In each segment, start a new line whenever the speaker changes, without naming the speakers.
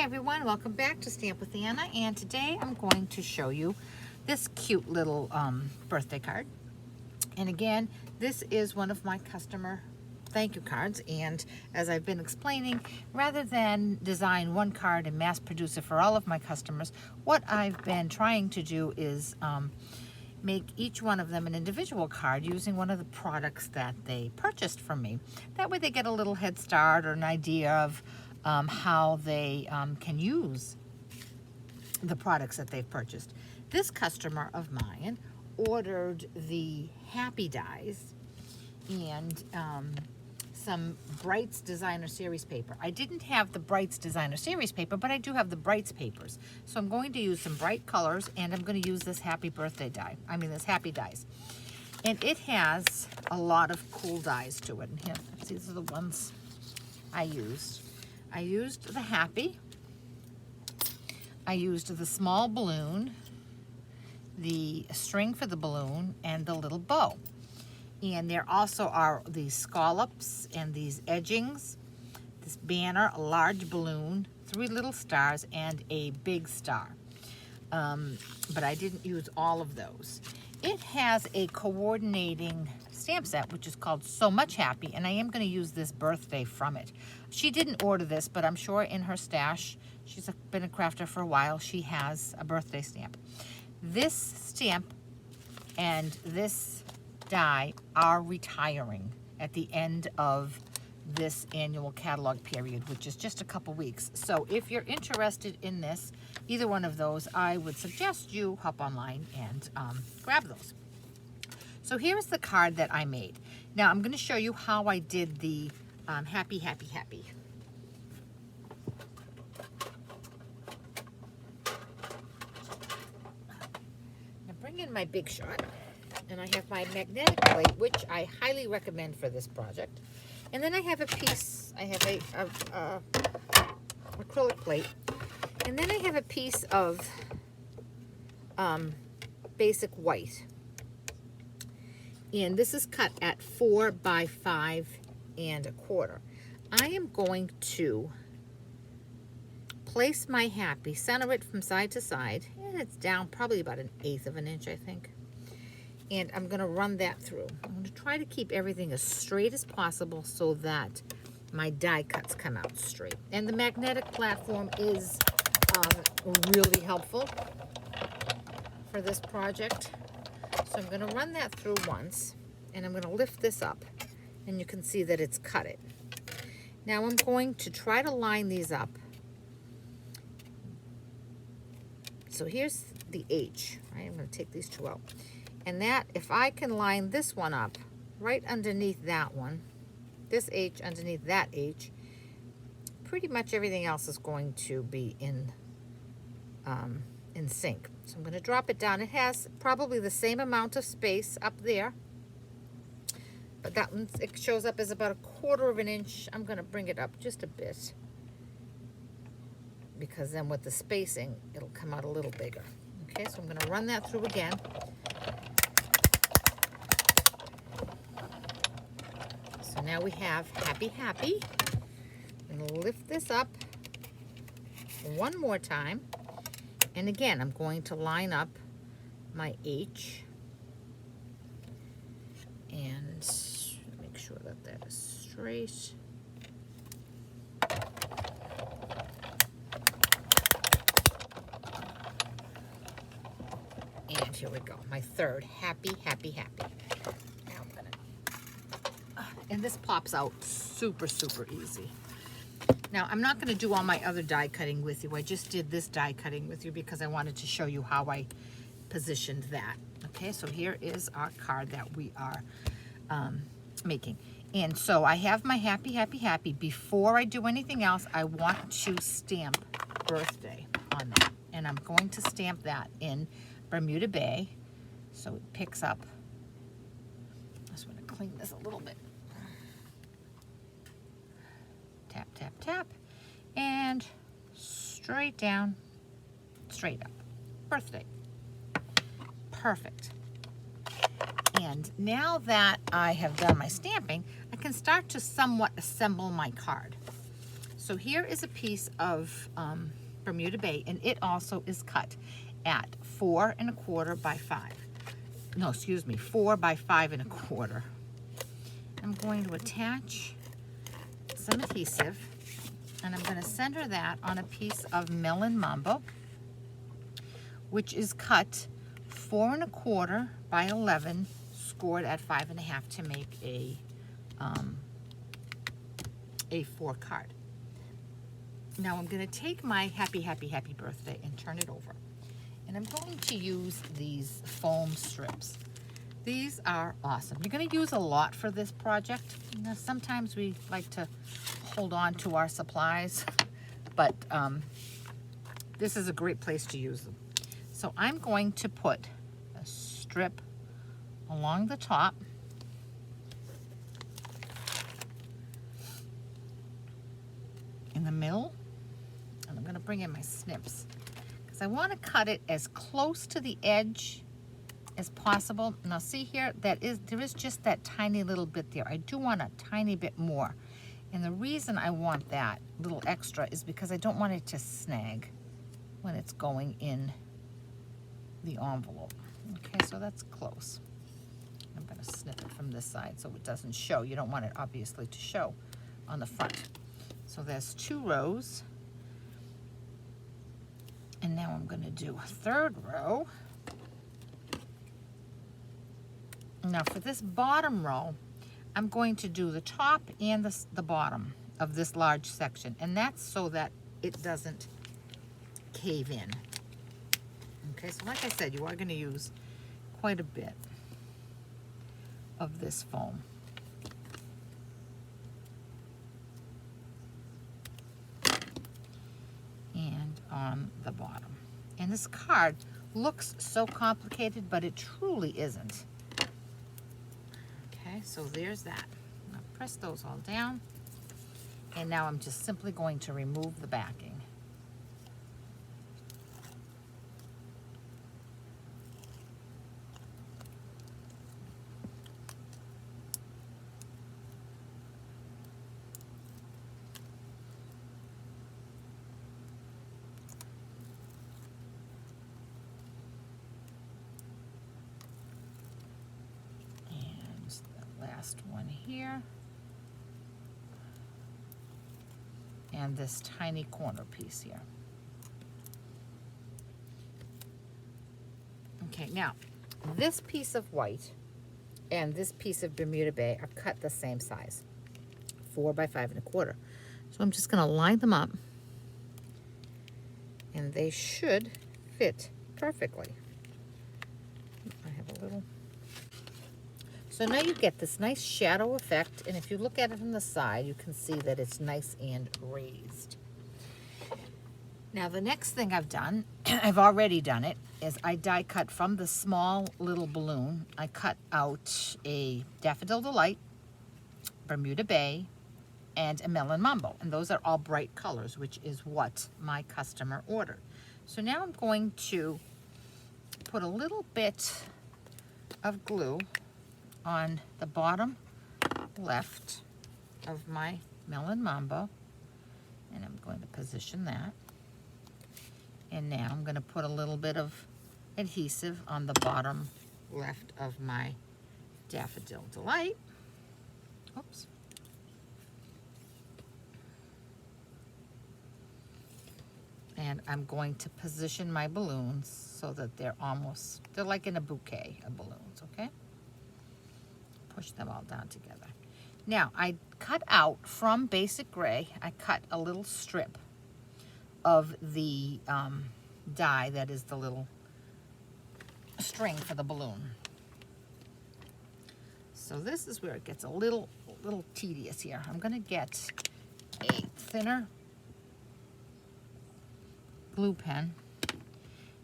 everyone, welcome back to Stamp with Anna, and today I'm going to show you this cute little birthday card. And again, this is one of my customer thank you cards, and as I've been explaining, rather than design one card and mass produce it for all of my customers, what I've been trying to do is make each one of them an individual card using one of the products that they purchased from me. That way they get a little head start or an idea of how they can use the products that they've purchased. This customer of mine ordered the Happy Dies and some Brights Designer Series paper. I didn't have the Brights Designer Series paper, but I do have the Brights papers. So I'm going to use some bright colors, and I'm going to use this Happy Birthday die. This Happy Dies. And it has a lot of cool dies to it. And here, these are the ones I used. I used the Happy. I used the small balloon, the string for the balloon, and the little bow. And there also are these scallops and these edgings, this banner, a large balloon, 3 little stars, and a big star. But I didn't use all of those. It has a coordinating stamp set, which is called So Much Happy, and I am going to use this birthday from it. She didn't order this, but I'm sure in her stash, she's been a crafter for a while, she has a birthday stamp. This stamp and this die are retiring at the end of this annual catalog period, which is just a couple weeks. So if you're interested in this, either one of those, I would suggest you hop online and grab those. So here's the card that I made. Now I'm going to show you how I did the Happy, Happy, Happy. Now bring in my Big Shot. And I have my magnetic plate, which I highly recommend for this project. And then I have a piece, I have a acrylic plate. And then I have a piece of basic white. And this is cut at 4 by 5 1/4. I am going to place my Happy, center it from side to side, and it's down probably about 1/8 of an inch, I think. And I'm going to run that through. I'm going to try to keep everything as straight as possible so that my die cuts come out straight. And the magnetic platform is really helpful for this project. So I'm going to run that through once, and I'm going to lift this up, and you can see that it's cut it. Now I'm going to try to line these up. So here's the H, right? I'm going to take these two out. And that, if I can line this one up right underneath that one, this H underneath that H, pretty much everything else is going to be in sync. So I'm going to drop it down. It has probably the same amount of space up there, but that one, it shows up as about 1/4 of an inch. I'm going to bring it up just a bit, because then with the spacing, it'll come out a little bigger. Okay, so I'm going to run that through again. So now we have Happy, Happy. I'm going to lift this up one more time. And again, I'm going to line up my H. And make sure that that is straight. And here we go, my third Happy, Happy, Happy. Now I'm gonna, and this pops out super, super easy. Now I'm not gonna do all my other die cutting with you. I just did this die cutting with you because I wanted to show you how I positioned that. Okay, so here is our card that we are making. And so I have my Happy, Happy, Happy. Before I do anything else, I want to stamp birthday on that. And I'm going to stamp that in Bermuda Bay, so it picks up. I just want to clean this a little bit. Tap, tap, tap, and straight down, straight up. Birthday. Perfect. And now that I have done my stamping, I can start to somewhat assemble my card. So here is a piece of Bermuda Bay, and it also is cut at 4 1/4 by 5. No, excuse me, 4 by 5 1/4. I'm going to attach some adhesive, and I'm going to center that on a piece of Melon Mambo, which is cut 4 1/4 by 11, scored at 5 1/2 to make a 4 card. Now I'm going to take my happy, happy, happy birthday and turn it over. And I'm going to use these foam strips. These are awesome. You're going to use a lot for this project. Now, sometimes we like to hold on to our supplies, but this is a great place to use them. So I'm going to put a strip along the top. In the middle, and I'm going to bring in my snips because I want to cut it as close to the edge as possible. Now see here, there is just that tiny little bit there. I do want a tiny bit more, and the reason I want that little extra is because I don't want it to snag when it's going in the envelope. Okay, so that's close. I'm going to snip it from this side so it doesn't show. You don't want it obviously to show on the front. So there's 2 rows. And now I'm going to do a 3rd row. Now for this bottom row, I'm going to do the top and the bottom of this large section. And that's so that it doesn't cave in. Okay, so like I said, you are going to use quite a bit of this foam. And on the bottom. And this card looks so complicated, but it truly isn't. Okay, so there's that. I'll press those all down. And now I'm just simply going to remove the backing. Last one here, and this tiny corner piece here. Okay, now this piece of white and this piece of Bermuda Bay are cut the same size, 4 by 5 1/4. So I'm just going to line them up, and they should fit perfectly. I have a little. So now you get this nice shadow effect, and if you look at it from the side, you can see that it's nice and raised. Now the next thing I've done, I've already done it, is I die cut from the small little balloon. I cut out a Daffodil Delight, Bermuda Bay, and a Melon Mambo, and those are all bright colors, which is what my customer ordered. So now I'm going to put a little bit of glue on the bottom left of my Melon Mambo, and I'm going to position that. And now I'm going to put a little bit of adhesive on the bottom left of my Daffodil Delight. Oops. And I'm going to position my balloons so that they're like in a bouquet of balloons, okay? Push them all down together. Now, I cut out from Basic Gray, I cut a little strip of the die that is the little string for the balloon. So this is where it gets a little tedious here. I'm going to get a thinner glue pen,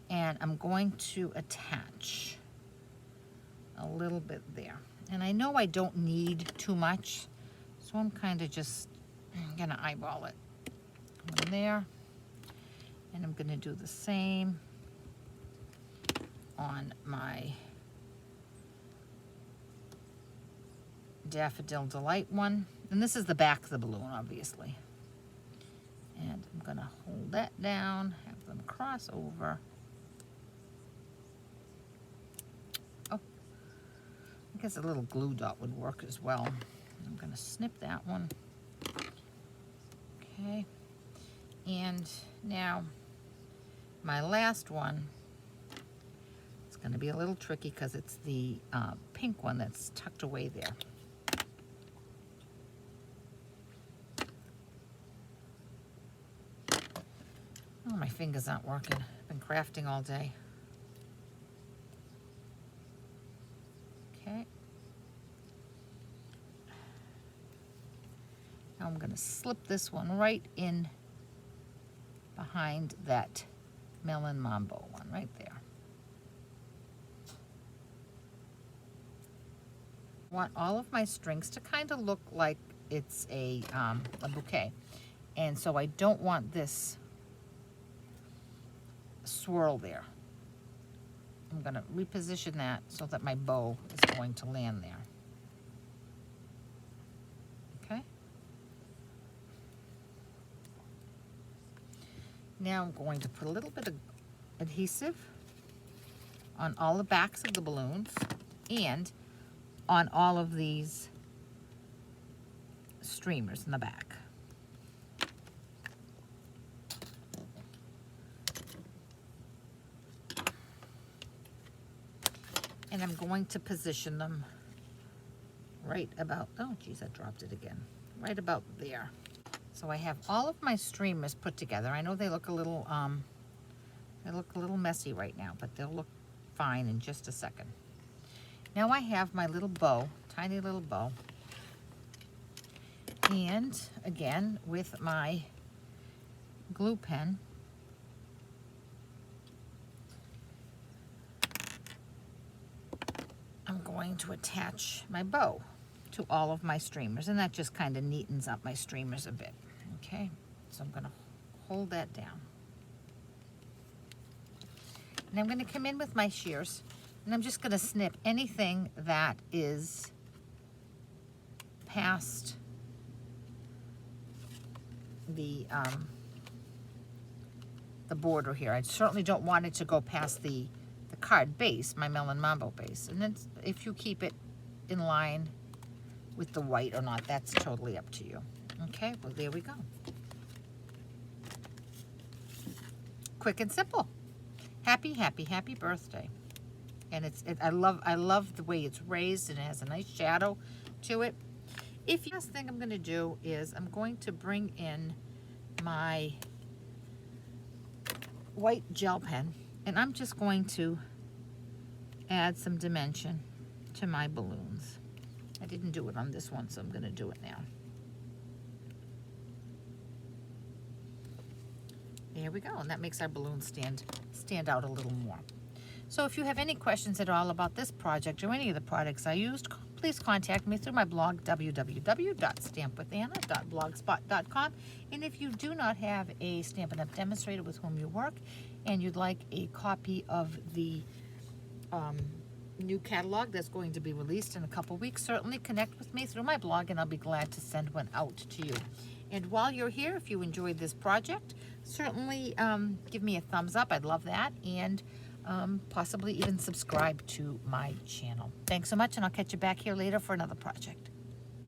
and I'm going to attach a little bit there. And I know I don't need too much, so I'm kind of just going to eyeball it. One there, and I'm going to do the same on my Daffodil Delight one. And this is the back of the balloon, obviously. And I'm going to hold that down, have them cross over. Oh, I guess a little glue dot would work as well. I'm going to snip that one. Okay. And now my last one, it's going to be a little tricky because it's the pink one that's tucked away there. Oh, my fingers aren't working. I've been crafting all day. Okay. Now I'm going to slip this one right in behind that Melon Mambo one right there. I want all of my strings to kind of look like it's a bouquet. And so I don't want this swirl there. I'm going to reposition that so that my bow is going to land there. Okay. Now I'm going to put a little bit of adhesive on all the backs of the balloons and on all of these streamers in the back. And I'm going to position them right about, oh geez, I dropped it again, right about there. So I have all of my streamers put together. I know they look a little messy right now, but they'll look fine in just a second. Now I have my little bow, tiny little bow. And again, with my glue pen, I'm going to attach my bow to all of my streamers, and that just kind of neatens up my streamers a bit. Okay, so I'm going to hold that down. And I'm going to come in with my shears, and I'm just going to snip anything that is past the border here. I certainly don't want it to go past the card base, my Melon Mambo base. And then if you keep it in line with the white or not, that's totally up to you. Okay, well there we go. Quick and simple. Happy, happy, happy birthday. And I love the way it's raised, and it has a nice shadow to it. The last thing I'm going to do is I'm going to bring in my white gel pen, and I'm just going to add some dimension to my balloons. I didn't do it on this one, so I'm going to do it now. There we go, and that makes our balloon stand out a little more. So if you have any questions at all about this project or any of the products I used, please contact me through my blog, www.stampwithana.blogspot.com. And if you do not have a Stampin' Up! Demonstrator with whom you work, and you'd like a copy of the new catalog that's going to be released in a couple weeks, certainly connect with me through my blog, and I'll be glad to send one out to you. And while you're here, if you enjoyed this project, certainly give me a thumbs up. I'd love that. And possibly even subscribe to my channel. Thanks so much, and I'll catch you back here later for another project.